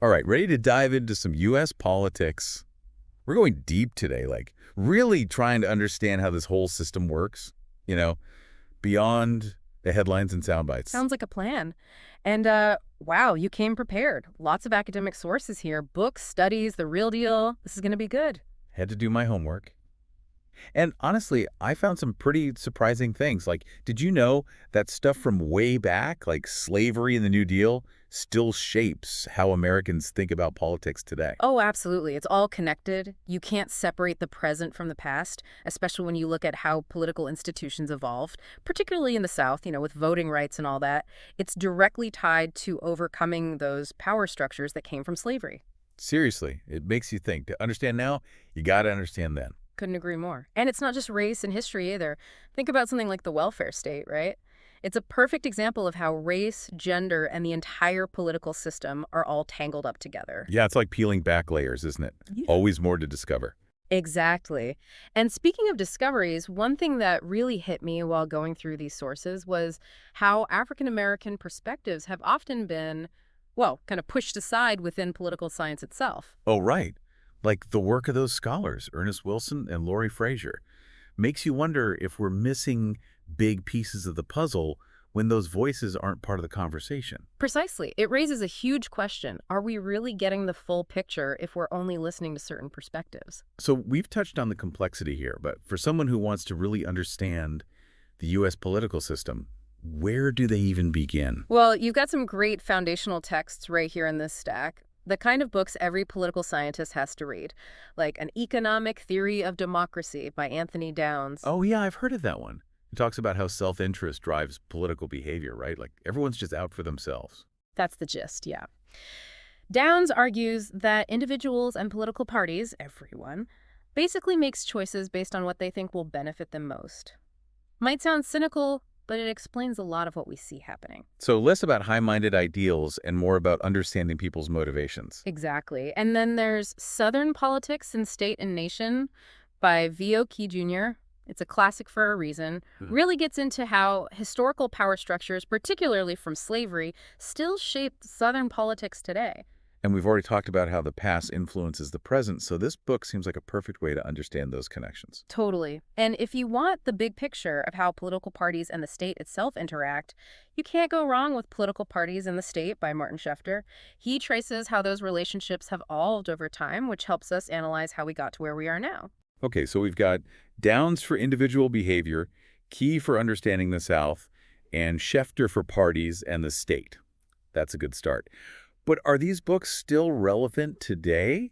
All right, ready to dive into some U.S. politics? We're going deep today, like really trying to understand how this whole system works, you know, beyond the headlines and sound bites. Sounds like a plan. And wow, you came prepared. Lots of academic sources here, books, studies, the real deal. This is going to be good. Had to do my homework. And honestly, I found some pretty surprising things. Like, did you know that stuff from way back, like slavery and the New Deal, still shapes how Americans think about politics today? Oh, absolutely. It's all connected. You can't separate the present from the past, especially when you look at how political institutions evolved, particularly in the South, with voting rights and all that. It's directly tied to overcoming those power structures that came from slavery. Seriously, it makes you think. To understand now, you got to understand then. Couldn't agree more. And it's not just race and history either. Think about something like the welfare state, right? It's a perfect example of how race, gender, and the entire political system are all tangled up together. Yeah, it's like peeling back layers, isn't it? Yeah. Always more to discover. Exactly. And speaking of discoveries, one thing that really hit me while going through these sources was how African American perspectives have often been, well, kind of pushed aside within political science itself. Oh, right. Like the work of those scholars, Ernest Wilson and Laurie Frazier, makes you wonder if we're missing big pieces of the puzzle when those voices aren't part of the conversation. Precisely. It raises a huge question. Are we really getting the full picture if we're only listening to certain perspectives? So we've touched on the complexity here, but for someone who wants to really understand the U.S. political system, where do they even begin? Well, you've got some great foundational texts right here in this stack. The kind of books every political scientist has to read, like An Economic Theory of Democracy by Anthony Downs. Oh, yeah, I've heard of that one. It talks about how self-interest drives political behavior, right? Like everyone's just out for themselves. That's the gist, yeah. Downs argues that individuals and political parties, everyone, basically makes choices based on what they think will benefit them most. Might sound cynical, but it explains a lot of what we see happening. So less about high-minded ideals and more about understanding people's motivations. Exactly. And then there's Southern Politics in State and Nation by V.O. Key Jr. It's a classic for a reason. Really gets into how historical power structures, particularly from slavery, still shape Southern politics today. And we've already talked about how the past influences the present, so this book seems like a perfect way to understand those connections. Totally. And if you want the big picture of how political parties and the state itself interact, you can't go wrong with Political Parties in the State by Martin Schefter. He traces how those relationships have evolved over time, which helps us analyze how we got to where we are now. Okay, so we've got Downs for individual behavior, Key for understanding the South, and Schefter for parties and the state. That's a good start. But are these books still relevant today?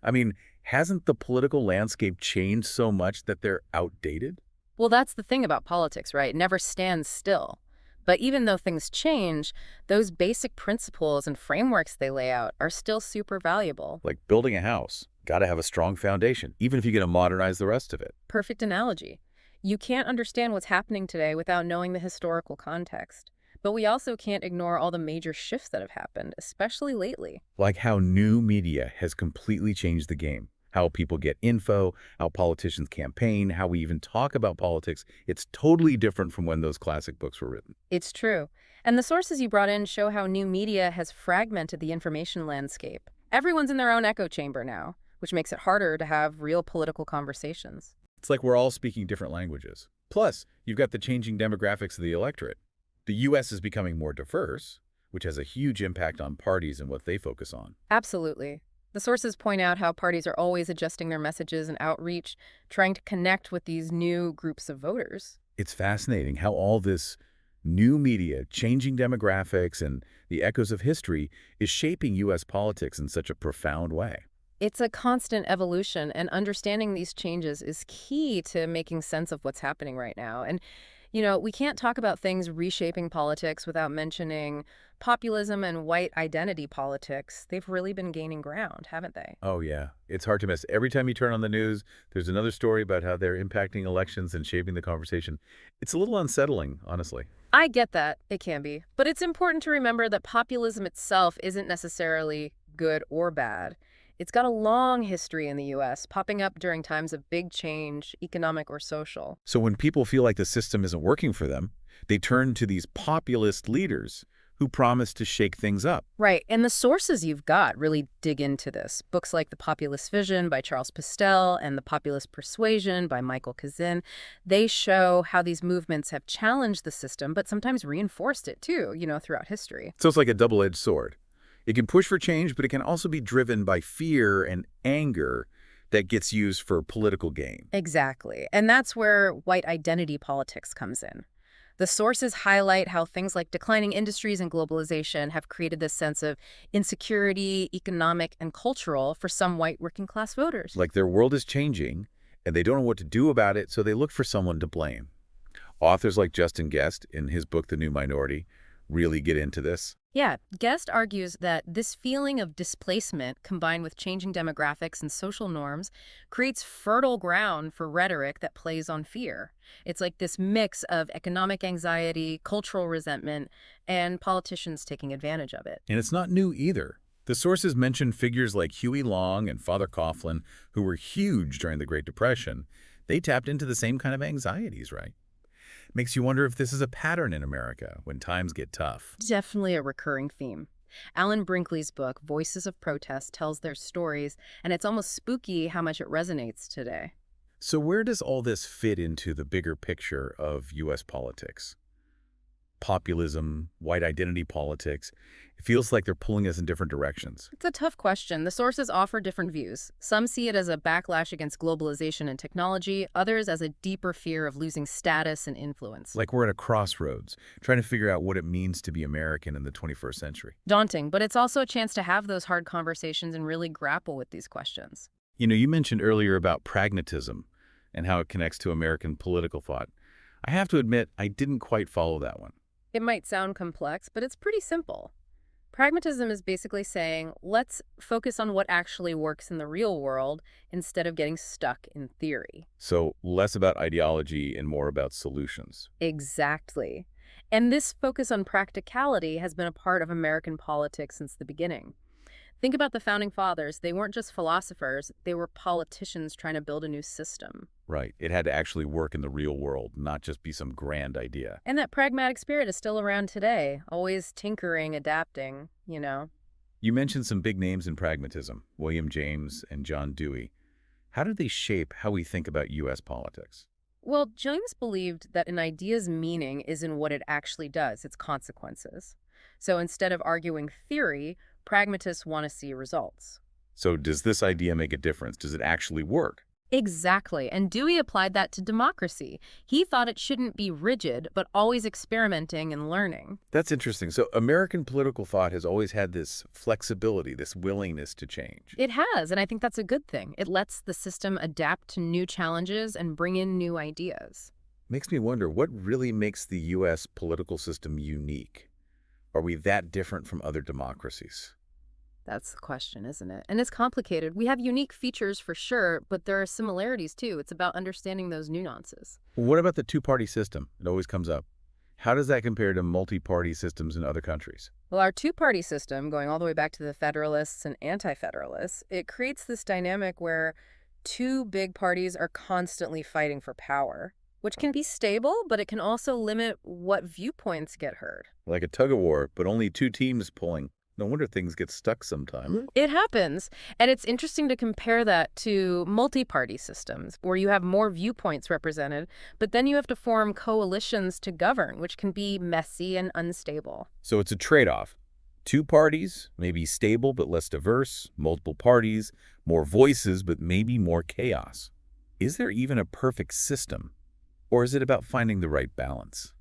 I mean, hasn't the political landscape changed so much that they're outdated? Well, that's the thing about politics, right? It never stands still. But even though things change, those basic principles and frameworks they lay out are still super valuable. Like building a house, got to have a strong foundation, even if you're going to modernize the rest of it. Perfect analogy. You can't understand what's happening today without knowing the historical context. But we also can't ignore all the major shifts that have happened, especially lately. Like how new media has completely changed the game. How people get info, how politicians campaign, how we even talk about politics. It's totally different from when those classic books were written. It's true. And the sources you brought in show how new media has fragmented the information landscape. Everyone's in their own echo chamber now, which makes it harder to have real political conversations. It's like we're all speaking different languages. Plus, you've got the changing demographics of the electorate. The U.S. is becoming more diverse, which has a huge impact on parties and what they focus on. Absolutely. The sources point out how parties are always adjusting their messages and outreach, trying to connect with these new groups of voters. It's fascinating how all this new media, changing demographics, and the echoes of history is shaping U.S. politics in such a profound way. It's a constant evolution, and understanding these changes is key to making sense of what's happening right now. And we can't talk about things reshaping politics without mentioning populism and white identity politics. They've really been gaining ground, haven't they? Oh, yeah. It's hard to miss. Every time you turn on the news, there's another story about how they're impacting elections and shaping the conversation. It's a little unsettling, honestly. I get that. It can be. But it's important to remember that populism itself isn't necessarily good or bad. It's got a long history in the U.S., popping up during times of big change, economic or social. So when people feel like the system isn't working for them, they turn to these populist leaders who promise to shake things up. Right, and the sources you've got really dig into this. Books like The Populist Vision by Charles Pastel and The Populist Persuasion by Michael Kazin, they show how these movements have challenged the system, but sometimes reinforced it too, throughout history. So it's like a double-edged sword. It can push for change, but it can also be driven by fear and anger that gets used for political gain. Exactly, and that's where white identity politics comes in. The sources highlight how things like declining industries and globalization have created this sense of insecurity, economic and cultural, for some white working-class voters. Like their world is changing, and they don't know what to do about it, so they look for someone to blame. Authors like Justin Guest, in his book The New Minority, really get into this. Yeah, Guest argues that this feeling of displacement, combined with changing demographics and social norms, creates fertile ground for rhetoric that plays on fear. It's like this mix of economic anxiety, cultural resentment, and politicians taking advantage of it. And it's not new either. The sources mention figures like Huey Long and Father Coughlin, who were huge during the Great Depression. They tapped into the same kind of anxieties, right? Makes you wonder if this is a pattern in America when times get tough. Definitely a recurring theme. Alan Brinkley's book, Voices of Protest, tells their stories, and it's almost spooky how much it resonates today. So where does all this fit into the bigger picture of U.S. politics? Populism, white identity politics, it feels like they're pulling us in different directions. It's a tough question. The sources offer different views. Some see it as a backlash against globalization and technology, others as a deeper fear of losing status and influence. Like we're at a crossroads, trying to figure out what it means to be American in the 21st century. Daunting, but it's also a chance to have those hard conversations and really grapple with these questions. You mentioned earlier about pragmatism and how it connects to American political thought. I have to admit, I didn't quite follow that one. It might sound complex, but it's pretty simple. Pragmatism is basically saying, let's focus on what actually works in the real world instead of getting stuck in theory. So less about ideology and more about solutions. Exactly. And this focus on practicality has been a part of American politics since the beginning. Think about the Founding Fathers. They weren't just philosophers, they were politicians trying to build a new system. Right. It had to actually work in the real world, not just be some grand idea. And that pragmatic spirit is still around today, always tinkering, adapting. You mentioned some big names in pragmatism, William James and John Dewey. How did they shape how we think about U.S. politics? Well, James believed that an idea's meaning is in what it actually does, its consequences. So instead of arguing theory, pragmatists want to see results. So does this idea make a difference? Does it actually work? Exactly. And Dewey applied that to democracy. He thought it shouldn't be rigid, but always experimenting and learning. That's interesting. So American political thought has always had this flexibility, this willingness to change. It has, and I think that's a good thing. It lets the system adapt to new challenges and bring in new ideas. Makes me wonder, what really makes the U.S. political system unique? Are we that different from other democracies? That's the question, isn't it? And it's complicated. We have unique features for sure, but there are similarities too. It's about understanding those nuances. What about the two-party system? It always comes up. How does that compare to multi-party systems in other countries? Well, our two-party system, going all the way back to the Federalists and Anti-Federalists, it creates this dynamic where two big parties are constantly fighting for power, which can be stable, but it can also limit what viewpoints get heard. Like a tug-of-war, but only two teams pulling. No wonder things get stuck sometime. It happens. And it's interesting to compare that to multi-party systems, where you have more viewpoints represented, but then you have to form coalitions to govern, which can be messy and unstable. So it's a trade-off. Two parties, maybe stable but less diverse. Multiple parties, more voices but maybe more chaos. Is there even a perfect system? Or is it about finding the right balance?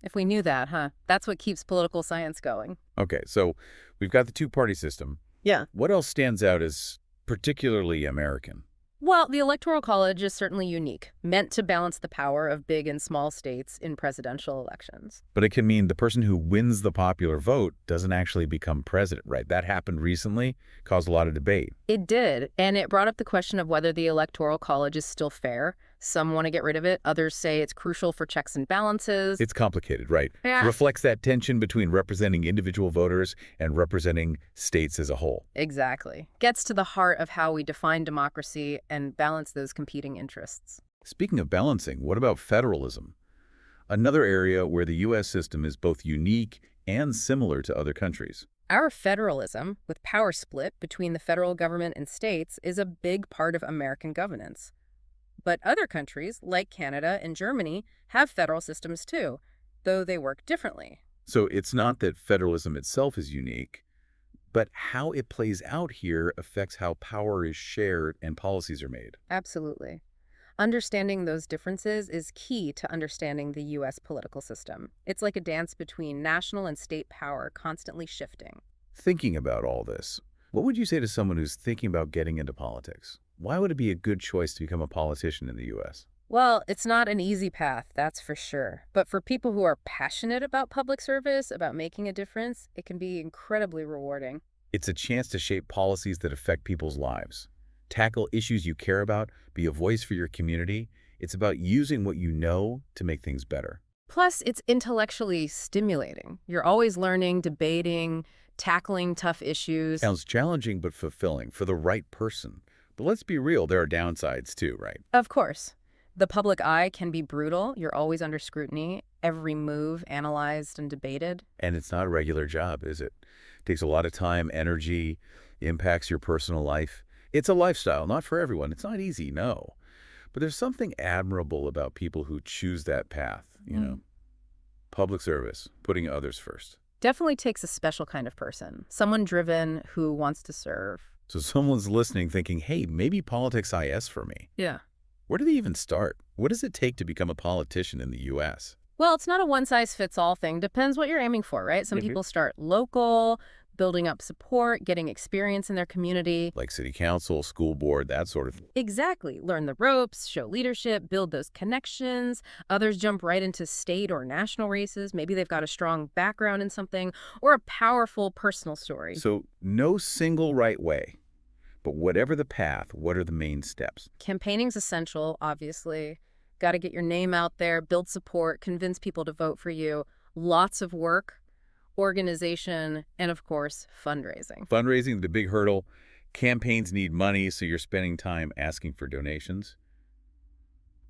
If we knew that, huh? That's what keeps political science going. Okay, so we've got the two-party system. Yeah. What else stands out as particularly American? Well, the Electoral College is certainly unique, meant to balance the power of big and small states in presidential elections. But it can mean the person who wins the popular vote doesn't actually become president, right? That happened recently, caused a lot of debate. It did, and it brought up the question of whether the Electoral College is still fair. Some want to get rid of it. Others say it's crucial for checks and balances. It's complicated, right? Yeah. It reflects that tension between representing individual voters and representing states as a whole. Exactly. Gets to the heart of how we define democracy and balance those competing interests. Speaking of balancing, what about federalism? Another area where the U.S. system is both unique and similar to other countries. Our federalism, with power split between the federal government and states, is a big part of American governance. But other countries, like Canada and Germany, have federal systems too, though they work differently. So it's not that federalism itself is unique, but how it plays out here affects how power is shared and policies are made. Absolutely. Understanding those differences is key to understanding the U.S. political system. It's like a dance between national and state power constantly shifting. Thinking about all this, what would you say to someone who's thinking about getting into politics? Why would it be a good choice to become a politician in the U.S.? Well, it's not an easy path, that's for sure. But for people who are passionate about public service, about making a difference, it can be incredibly rewarding. It's a chance to shape policies that affect people's lives, tackle issues you care about, be a voice for your community. It's about using what you know to make things better. Plus, it's intellectually stimulating. You're always learning, debating, tackling tough issues. Sounds challenging but fulfilling for the right person. But let's be real, there are downsides too, right? Of course, the public eye can be brutal. You're always under scrutiny, every move analyzed and debated. And it's not a regular job, is it? Takes a lot of time, energy, impacts your personal life. It's a lifestyle, not for everyone. It's not easy, no. But there's something admirable about people who choose that path, Public service, putting others first. Definitely takes a special kind of person, someone driven who wants to serve. So someone's listening thinking, hey, maybe politics IS for me. Yeah. Where do they even start? What does it take to become a politician in the U.S.? Well, it's not a one-size-fits-all thing. Depends what you're aiming for, right? Some people start local, building up support, getting experience in their community. Like city council, school board, that sort of thing. Exactly. Learn the ropes, show leadership, build those connections. Others jump right into state or national races. Maybe they've got a strong background in something or a powerful personal story. So no single right way. But whatever the path, what are the main steps? Campaigning's essential, obviously. Got to get your name out there, build support, convince people to vote for you. Lots of work, organization, and of course, fundraising. Fundraising, the big hurdle. Campaigns need money, so you're spending time asking for donations.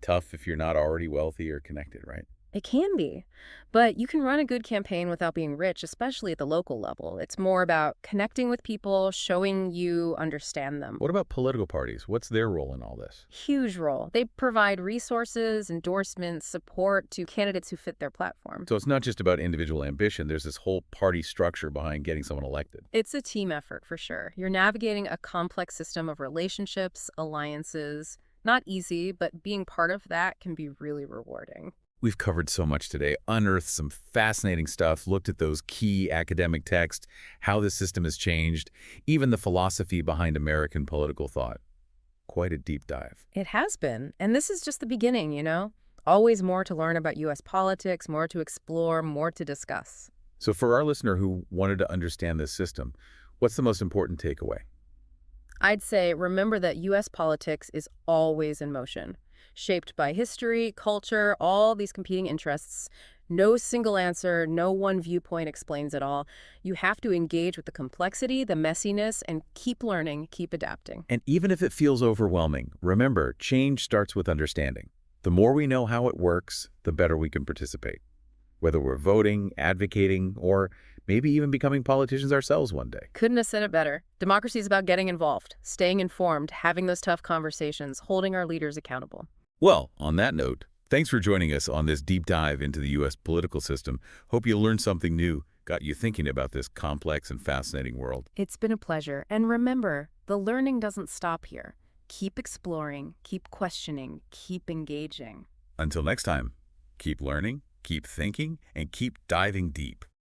Tough if you're not already wealthy or connected, right? It can be, but you can run a good campaign without being rich, especially at the local level. It's more about connecting with people, showing you understand them. What about political parties? What's their role in all this? Huge role. They provide resources, endorsements, support to candidates who fit their platform. So it's not just about individual ambition. There's this whole party structure behind getting someone elected. It's a team effort for sure. You're navigating a complex system of relationships, alliances. Not easy, but being part of that can be really rewarding. We've covered so much today, unearthed some fascinating stuff, looked at those key academic texts, how the system has changed, even the philosophy behind American political thought. Quite a deep dive. It has been. And this is just the beginning, Always more to learn about U.S. politics, more to explore, more to discuss. So for our listener who wanted to understand this system, what's the most important takeaway? I'd say remember that U.S. politics is always in motion, shaped by history, culture, all these competing interests. No single answer, no one viewpoint explains it all. You have to engage with the complexity, the messiness, and keep learning, keep adapting. And even if it feels overwhelming, remember, change starts with understanding. The more we know how it works, the better we can participate. Whether we're voting, advocating, or maybe even becoming politicians ourselves one day. Couldn't have said it better. Democracy is about getting involved, staying informed, having those tough conversations, holding our leaders accountable. Well, on that note, thanks for joining us on this deep dive into the U.S. political system. Hope you learned something new, got you thinking about this complex and fascinating world. It's been a pleasure. And remember, the learning doesn't stop here. Keep exploring, keep questioning, keep engaging. Until next time, keep learning, keep thinking, and keep diving deep.